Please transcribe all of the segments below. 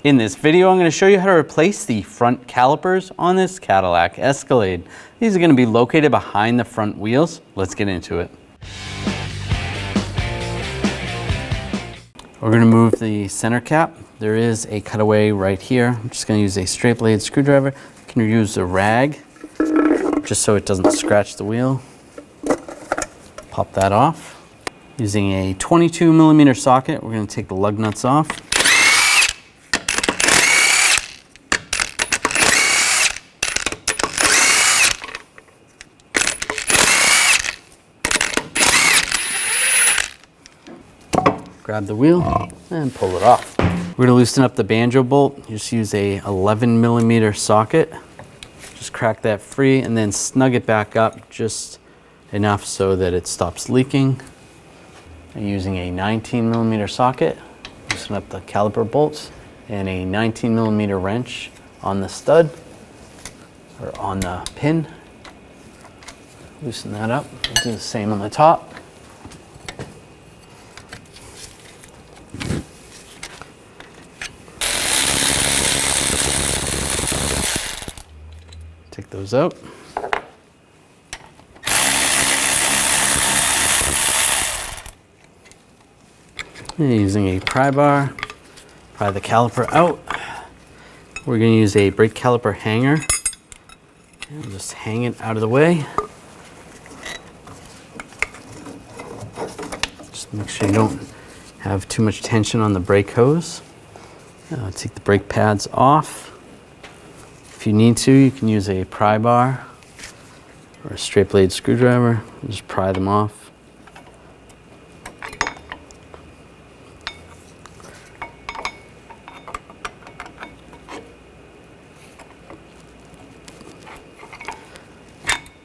In this video, I'm going to show you how to replace the front calipers on this Cadillac Escalade. These are going to be located behind the front wheels. Let's get into it. We're going to move the center cap. There is a cutaway right here. I'm just going to use a straight blade screwdriver. You can use a rag just so it doesn't scratch the wheel. Pop that off. Using a 22mm socket, we're going to take the lug nuts off. Grab the wheel and pull it off. We're gonna loosen up the banjo bolt. You just use a 11mm socket. Just crack that free and then snug it back up just enough so that it stops leaking. I'm using a 19mm socket. Loosen up the caliper bolts and a 19mm wrench on the stud or on the pin. Loosen that up. We'll do the same on the top. Take those out. And using a pry bar, pry the caliper out. We're going to use a brake caliper hanger. And just hang it out of the way. Just make sure you don't have too much tension on the brake hose. Take the brake pads off. If you need to, you can use a pry bar or a straight blade screwdriver and just pry them off.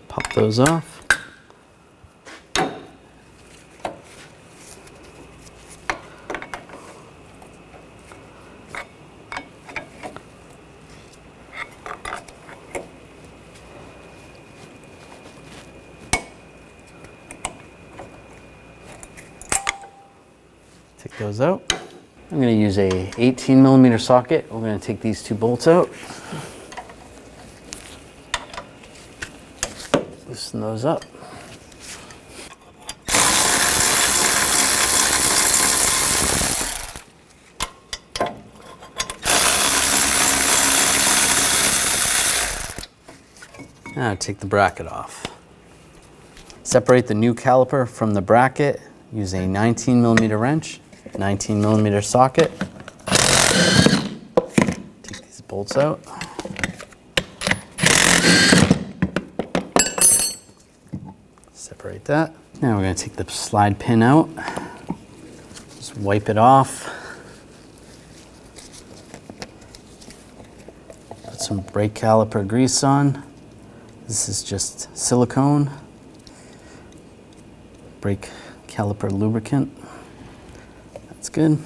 Pop those off. Take those out. I'm going to use a 18mm socket. We're going to take these two bolts out. Loosen those up. Now take the bracket off. Separate the new caliper from the bracket. Use a 19mm wrench. 19mm socket. Take these bolts out. Separate that. Now we're going to take the slide pin out. Just wipe it off. Put some brake caliper grease on. This is just silicone. Brake caliper lubricant. That's good.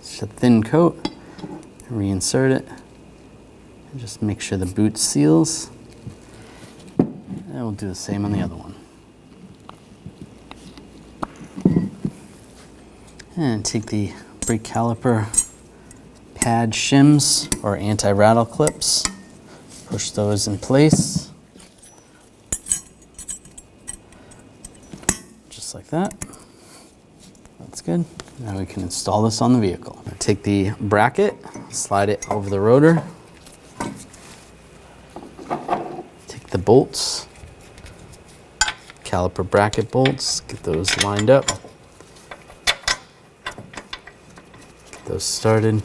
Just a thin coat. Reinsert it. And just make sure the boot seals. And we'll do the same on the other one. And take the brake caliper pad shims or anti-rattle clips. Push those in place. Just like that. That's good. Now we can install this on the vehicle. Take the bracket, slide it over the rotor. Take the bolts, caliper bracket bolts, get those lined up. Get those started.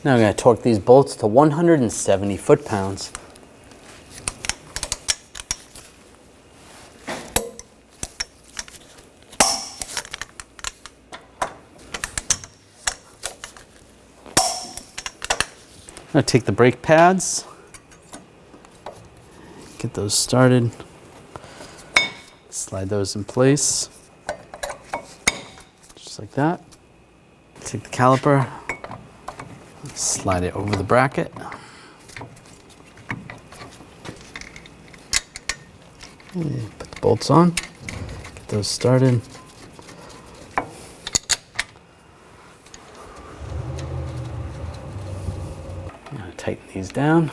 Now I'm going to torque these bolts to 170 foot-pounds. I'm going to take the brake pads, get those started, slide those in place, just like that. Take the caliper, slide it over the bracket. And put the bolts on, get those started. Tighten these down.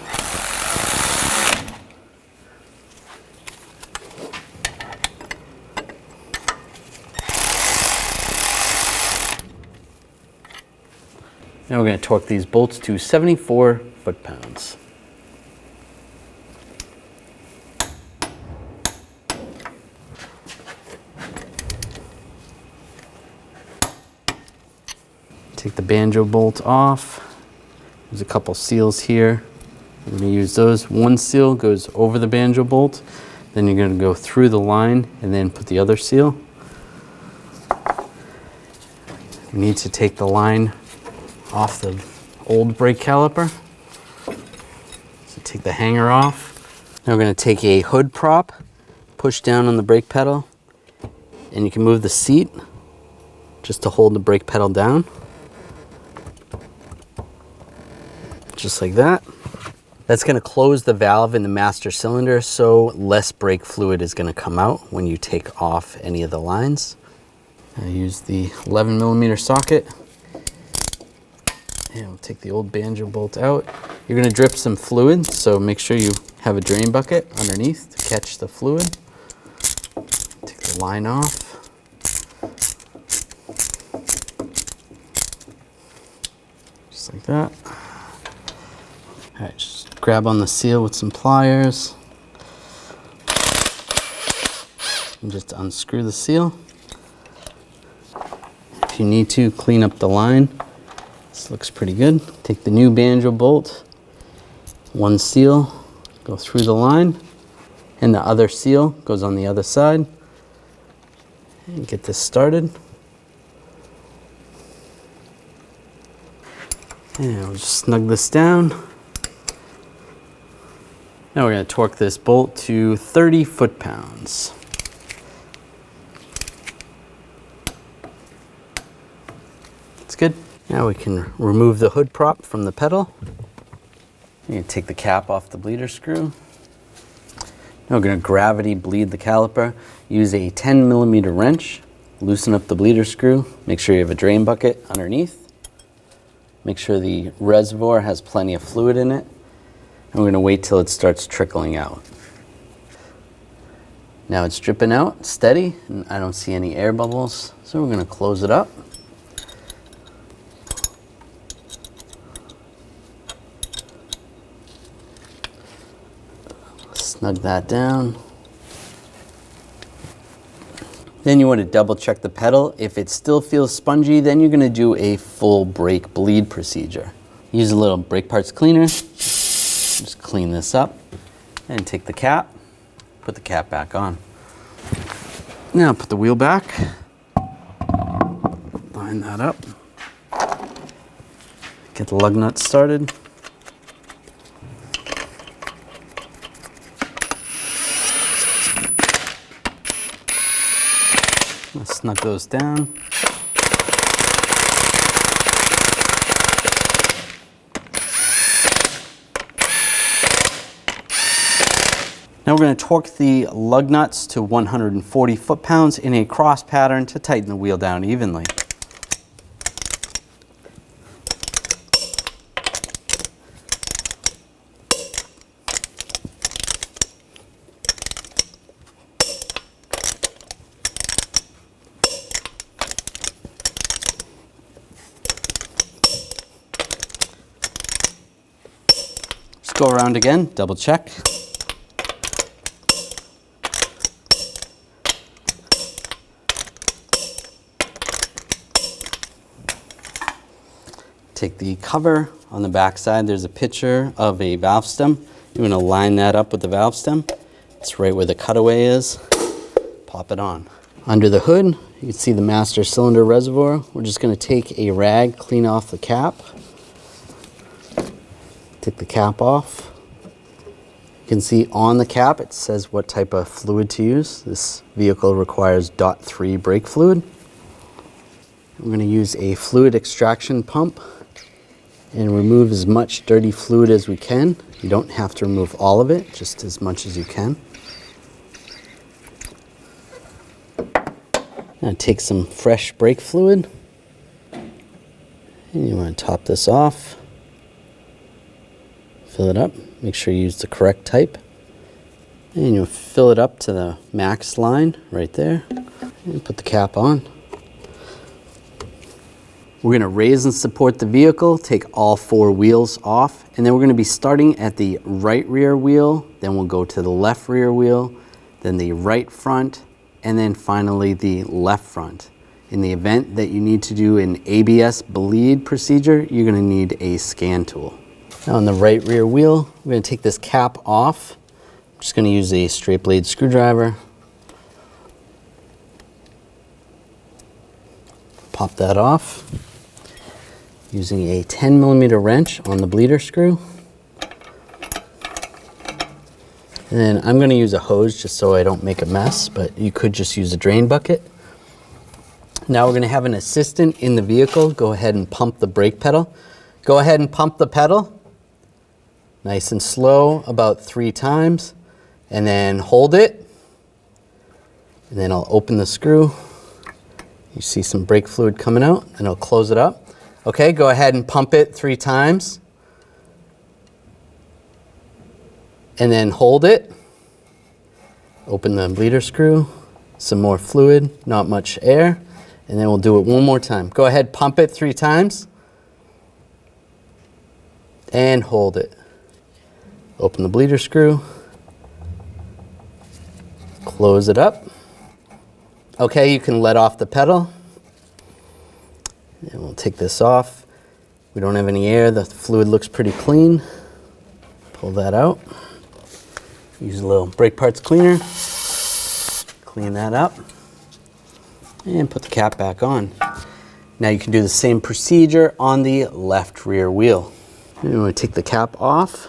Now we're going to torque these bolts to 74 foot-pounds. Take the banjo bolt off. There's a couple seals here. We're going to use those. One seal goes over the banjo bolt. Then you're going to go through the line and then put the other seal. You need to take the line off the old brake caliper. So take the hanger off. Now we're going to take a hood prop, push down on the brake pedal, and you can move the seat just to hold the brake pedal down. Just like that. That's going to close the valve in the master cylinder, so less brake fluid is going to come out when you take off any of the lines. I use the 11mm socket, and we'll take the old banjo bolt out. You're going to drip some fluid, so make sure you have a drain bucket underneath to catch the fluid. Take the line off. Just like that. All right, just grab on the seal with some pliers and just unscrew the seal. If you need to, clean up the line. This looks pretty good. Take the new banjo bolt, one seal, go through the line, and the other seal goes on the other side. And get this started. And we'll just snug this down. Now we're going to torque this bolt to 30 foot-pounds. That's good. Now we can remove the hood prop from the pedal. You can take the cap off the bleeder screw. Now we're going to gravity bleed the caliper. Use a 10mm wrench. Loosen up the bleeder screw. Make sure you have a drain bucket underneath. Make sure the reservoir has plenty of fluid in it. And we're going to wait till it starts trickling out. Now it's dripping out steady, and I don't see any air bubbles, so we're going to close it up. Snug that down. Then you want to double check the pedal. If it still feels spongy, then you're going to do a full brake bleed procedure. Use a little brake parts cleaner. Just clean this up and take the cap, put the cap back on. Now put the wheel back, line that up, get the lug nuts started. Let's snug those down. Now we're going to torque the lug nuts to 140 foot-pounds in a cross pattern to tighten the wheel down evenly. Just go around again, double check. Take the cover on the back side. There's a picture of a valve stem. You want to line that up with the valve stem. It's right where the cutaway is. Pop it on. Under the hood, you can see the master cylinder reservoir. We're just going to take a rag, clean off the cap. Take the cap off. You can see on the cap it says what type of fluid to use. This vehicle requires .3 brake fluid. We're going to use a fluid extraction pump and remove as much dirty fluid as we can. You don't have to remove all of it, just as much as you can. Now take some fresh brake fluid, and you want to top this off. Fill it up. Make sure you use the correct type. And you'll fill it up to the max line right there. And put the cap on. We're going to raise and support the vehicle, take all 4 wheels off, and then we're going to be starting at the right rear wheel, then we'll go to the left rear wheel, then the right front, and then finally the left front. In the event that you need to do an ABS bleed procedure, you're going to need a scan tool. Now on the right rear wheel, we're going to take this cap off. I'm just going to use a straight blade screwdriver. Pop that off using a 10mm wrench on the bleeder screw. And then I'm going to use a hose just so I don't make a mess, but you could just use a drain bucket. Now we're going to have an assistant in the vehicle. Go ahead and pump the brake pedal. Go ahead and pump the pedal. Nice and slow, about 3 times. And then hold it. And then I'll open the screw. You see some brake fluid coming out, and I'll close it up. Okay, go ahead and pump it 3 times. And then hold it. Open the bleeder screw. Some more fluid, not much air. And then we'll do it one more time. Go ahead, pump it 3 times. And hold it. Open the bleeder screw. Close it up. Okay, you can let off the pedal. And we'll take this off. We don't have any air. The fluid looks pretty clean. Pull that out. Use a little brake parts cleaner. Clean that up. And put the cap back on. Now you can do the same procedure on the left rear wheel. And you want to take the cap off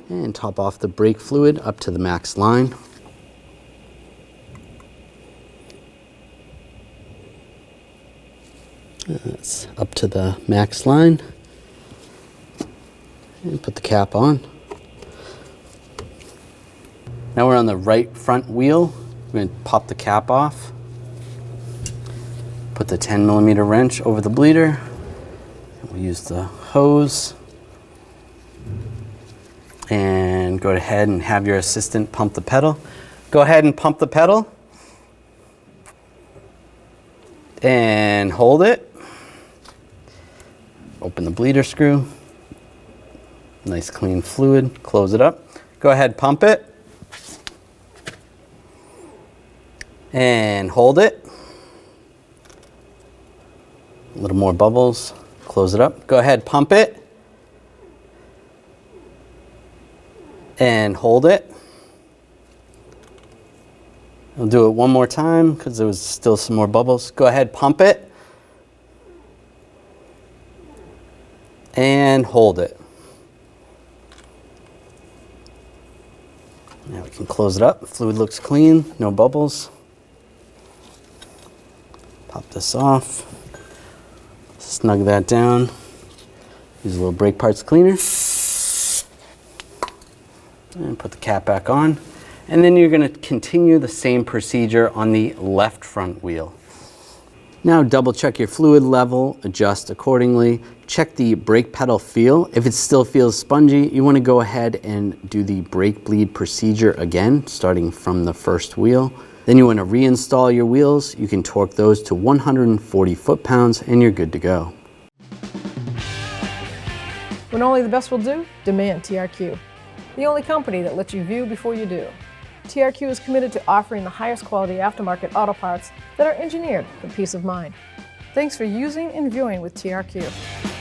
and top off the brake fluid up to the max line. That's up to the max line. And put the cap on. Now we're on the right front wheel. We're going to pop the cap off. Put the 10mm wrench over the bleeder. We'll use the hose. And go ahead and have your assistant pump the pedal. Go ahead and pump the pedal. And hold it. Open the bleeder screw. Nice clean fluid. Close it up. Go ahead, pump it. And hold it. A little more bubbles. Close it up. Go ahead, pump it. And hold it. I'll do it one more time because there was still some more bubbles. Go ahead, pump it. And hold it. Now we can close it up. Fluid looks clean, no bubbles. Pop this off. Snug that down. Use a little brake parts cleaner. And put the cap back on. And then you're going to continue the same procedure on the left front wheel. Now double check your fluid level, adjust accordingly. Check the brake pedal feel. If it still feels spongy, you want to go ahead and do the brake bleed procedure again, starting from the first wheel. Then you want to reinstall your wheels. You can torque those to 140 foot-pounds and you're good to go. When only the best will do, demand TRQ. The only company that lets you view before you do. TRQ is committed to offering the highest quality aftermarket auto parts that are engineered for peace of mind. Thanks for using and viewing with TRQ.